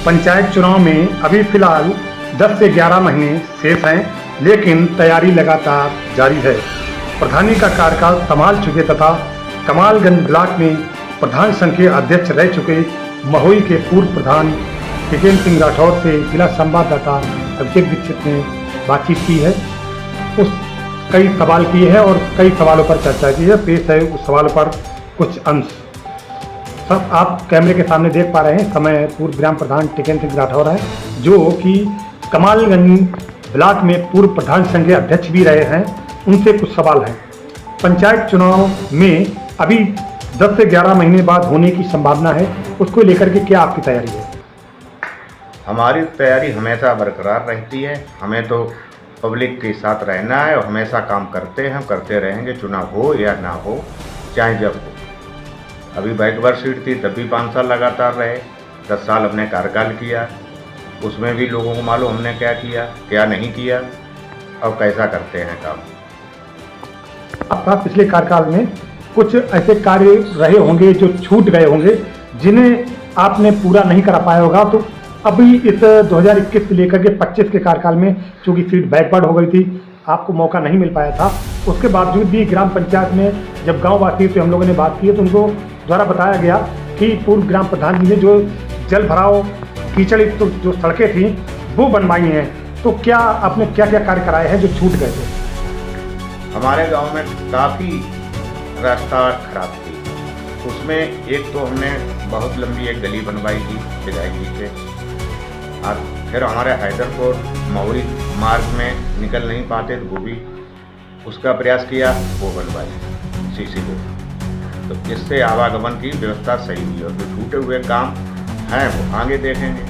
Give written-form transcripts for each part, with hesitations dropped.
पंचायत चुनाव में अभी फिलहाल 10 से 11 महीने शेष हैं, लेकिन तैयारी लगातार जारी है। प्रधानी का कार्यकाल संभाल चुके तथा कमालगंज ब्लॉक में प्रधान संघ के अध्यक्ष रह चुके महुई के पूर्व प्रधान टिकेंद्र सिंह राठौर से जिला संवाददाता अभिषेक दीक्षित ने बातचीत की है। उस कई सवाल किए हैं और कई सवालों पर चर्चा की है। पेश है उस सवालों पर कुछ अंश। सब आप कैमरे के सामने देख पा रहे हैं, समय पूर्व ग्राम प्रधान टिकेंद्र सिंह राठौर है, जो कि कमालगंज ब्लॉक में पूर्व प्रधान संघ के अध्यक्ष भी रहे हैं। उनसे कुछ सवाल हैं। पंचायत चुनाव में अभी 10 से 11 महीने बाद होने की संभावना है, उसको लेकर के क्या आपकी तैयारी है? हमारी तैयारी हमेशा बरकरार रहती है। हमें तो पब्लिक के साथ रहना है और हमेशा काम करते हैं, हम करते रहेंगे, चुनाव हो या ना हो, चाहे जब हो। अभी बैकवर्ड सीट थी तब भी 5 साल लगातार रहे, 10 साल हमने कार्यकाल किया, उसमें भी लोगों को मालूम हमने क्या किया, क्या नहीं किया और कैसा करते हैं काम। आपका पिछले कार्यकाल में कुछ ऐसे कार्य रहे होंगे जो छूट गए होंगे, जिन्हें आपने पूरा नहीं करा पाया होगा, तो अभी इस 2021 से लेकर के 25 के कार्यकाल में चूँकि सीट बैकवर्ड हो गई थी, आपको मौका नहीं मिल पाया था, उसके बावजूद भी ग्राम पंचायत में जब गांववासी से हम लोगों ने बात की है तो उनको द्वारा बताया गया कि पूर्व ग्राम प्रधान जी ने जो जल भराव कीचड़ तो जो सड़कें थी वो बनवाई हैं। तो क्या आपने क्या क्या कार्य कराए हैं जो छूट गए थे? हमारे गांव में काफ़ी रास्ता खराब थी, उसमें एक तो हमने बहुत लंबी एक गली बनवाई थी विधायक जी से। और फिर हमारे हैदरपुर महुई मार्ग में निकल नहीं पाते तो वो भी उसका प्रयास किया, वो बनवाई सीसी रोड। तो इससे आवागमन की व्यवस्था सही हुई और जो छूटे हुए काम हैं वो आगे देखेंगे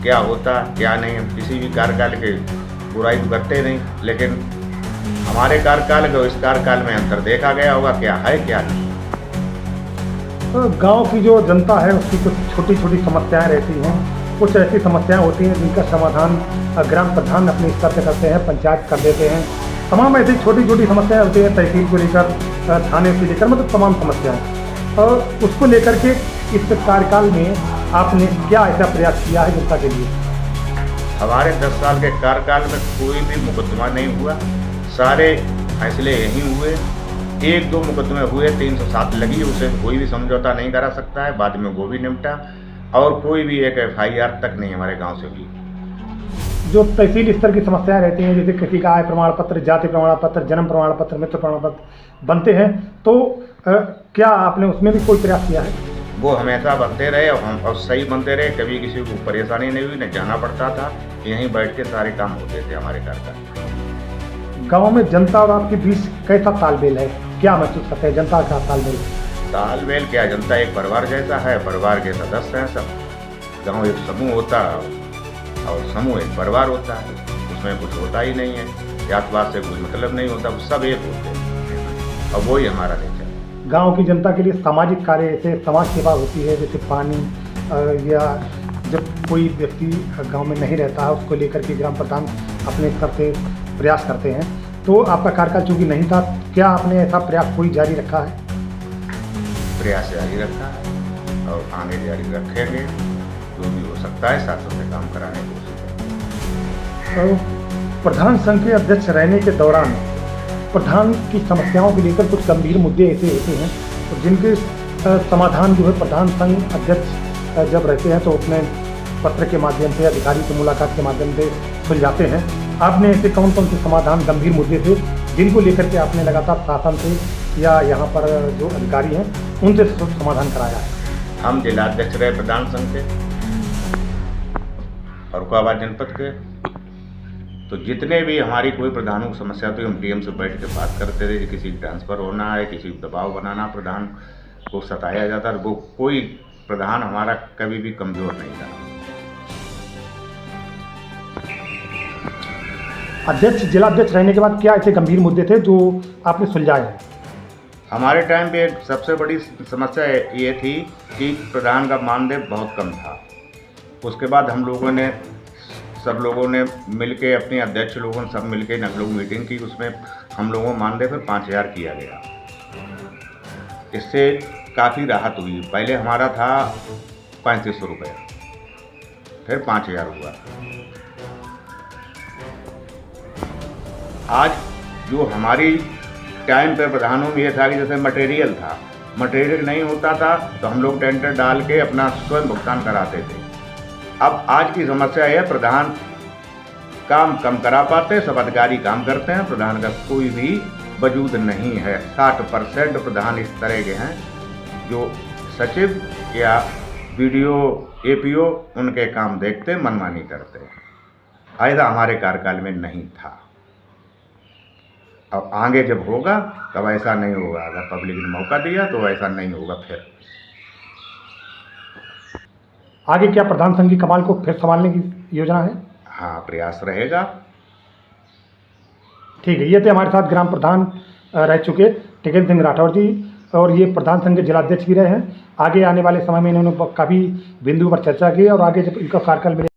क्या होता क्या नहीं। हम किसी भी कार्यकाल के बुराई तो करते नहीं, लेकिन हमारे कार्यकाल के इस कार्यकाल में अंतर देखा गया होगा क्या है क्या नहीं। तो गांव की जो जनता है उसकी कुछ छोटी छोटी समस्याएं रहती हैं, कुछ ऐसी समस्याएं होती हैं जिनका समाधान ग्राम प्रधान अपने स्तर से करते हैं, पंचायत कर देते हैं। तमाम ऐसी छोटी छोटी समस्याएं होती हैं, तहसील को लेकर, थाने से लेकर, मतलब तमाम समस्याएं। और उसको लेकर के इस कार्यकाल में आपने क्या ऐसा प्रयास किया है जनता के लिए? हमारे 10 साल के कार्यकाल में कोई भी मुकदमा नहीं हुआ, सारे फैसले यही हुए। 1-2 मुकदमे हुए, 307 लगी, उसे कोई भी समझौता नहीं करा सकता है, बाद में वो भी निपटा। और कोई भी एक FIR तक नहीं हमारे गांव से हुई। जो तहसील स्तर की समस्याएं रहती हैं, जैसे किसी का आय प्रमाण पत्र, जाति प्रमाण पत्र, जन्म प्रमाण पत्र, मृत्यु प्रमाण पत्र बनते हैं, तो क्या आपने उसमें भी कोई प्रयास किया है? वो हमेशा बनते रहे और हम और सही बनते रहे, कभी किसी को परेशानी नहीं हुई, न जाना पड़ता था, यहीं बैठ के सारे काम होते थे हमारे कार्यकाल। गाँव में जनता और आपके बीच कैसा तालमेल है? क्या महसूस करते हैं जनता का तालमेल? तालमेल क्या, जनता एक परिवार जैसा है, परिवार के सदस्य हैं सब। गांव एक समूह होता है और समूह एक परिवार होता है, उसमें कुछ होता ही नहीं है, जातवाद से कोई मतलब नहीं होता, सब एक होते हैं और वही हमारा नेचर है। गांव की जनता के लिए सामाजिक कार्य जैसे समाज सेवा होती है, जैसे पानी या जब कोई व्यक्ति गांव में नहीं रहता है उसको लेकर के ग्राम प्रधान अपने स्तर से प्रयास करते हैं। तो आपका कार्यकाल चूँकि नहीं था, क्या आपने ऐसा प्रयास कोई जारी रखा है? प्रयास जारी रखा है और आगे जारी रखेंगे, जो भी हो सकता है साथ में काम कराने की कोशिश करेंगे। तो प्रधान संघ के अध्यक्ष रहने के दौरान प्रधान की समस्याओं को लेकर कुछ गंभीर मुद्दे ऐसे होते हैं तो जिनके समाधान जो है प्रधान संघ अध्यक्ष जब रहते हैं तो अपने पत्र के माध्यम से, अधिकारी से मुलाकात के माध्यम से सुलझाते हैं। आपने ऐसे कौन कौन से समाधान गंभीर मुद्दे थे जिनको लेकर के आपने लगातार शासन से या यहाँ पर जो अधिकारी हैं उनसे समाधान कराया है? हम जिलाध्यक्ष रहे प्रधान संघ के फर्रुखाबाद जनपद के, तो जितने भी हमारी कोई प्रधानों की समस्या होती हम DM से बैठ के बात करते थे। किसी ट्रांसफ़र होना है, किसी दबाव बनाना, प्रधान को सताया जाता, वो कोई प्रधान हमारा कभी भी कमज़ोर नहीं था। अध्यक्ष, जिलाध्यक्ष रहने के बाद क्या ऐसे गंभीर मुद्दे थे जो आपने सुलझाए हैं? हमारे टाइम पे एक सबसे बड़ी समस्या ये थी कि प्रधान का मानदेय बहुत कम था। उसके बाद हम लोगों ने सब लोगों ने मिलके, अपने अध्यक्ष लोगों ने सब मिलके हम लोग मीटिंग की, उसमें हम लोगों को मानदेय फिर 5000 किया गया। इससे काफ़ी राहत हुई। पहले हमारा था 3500 रुपये, फिर 5,000 हुआ। आज जो हमारी टाइम पे प्रधानों में ये था कि जैसे मटेरियल था, मटेरियल नहीं होता था तो हम लोग टेंडर डाल के अपना स्वयं भुगतान कराते थे। अब आज की समस्या है प्रधान काम कम करा पाते, सब अधिकारी काम करते हैं, प्रधान का कोई भी वजूद नहीं है। 60% प्रधान इस तरह के हैं जो सचिव या वीडियो एपीओ उनके काम देखते मनमानी करते हैं। ऐसा हमारे कार्यकाल में नहीं था। अब आगे जब होगा तब ऐसा नहीं होगा। अगर पब्लिक ने मौका दिया तो ऐसा नहीं होगा। फिर आगे क्या प्रधान संघ की कमान को फिर संभालने की योजना है? हाँ, प्रयास रहेगा। ठीक है, ये थे हमारे साथ ग्राम प्रधान रह चुके टिकेत सिंह राठौर जी, और ये प्रधान संघ के जिलाध्यक्ष भी रहे हैं। आगे आने वाले समय में इन्होंने काफ़ी बिंदु पर चर्चा की और आगे जब इनका कार्यकाल मिले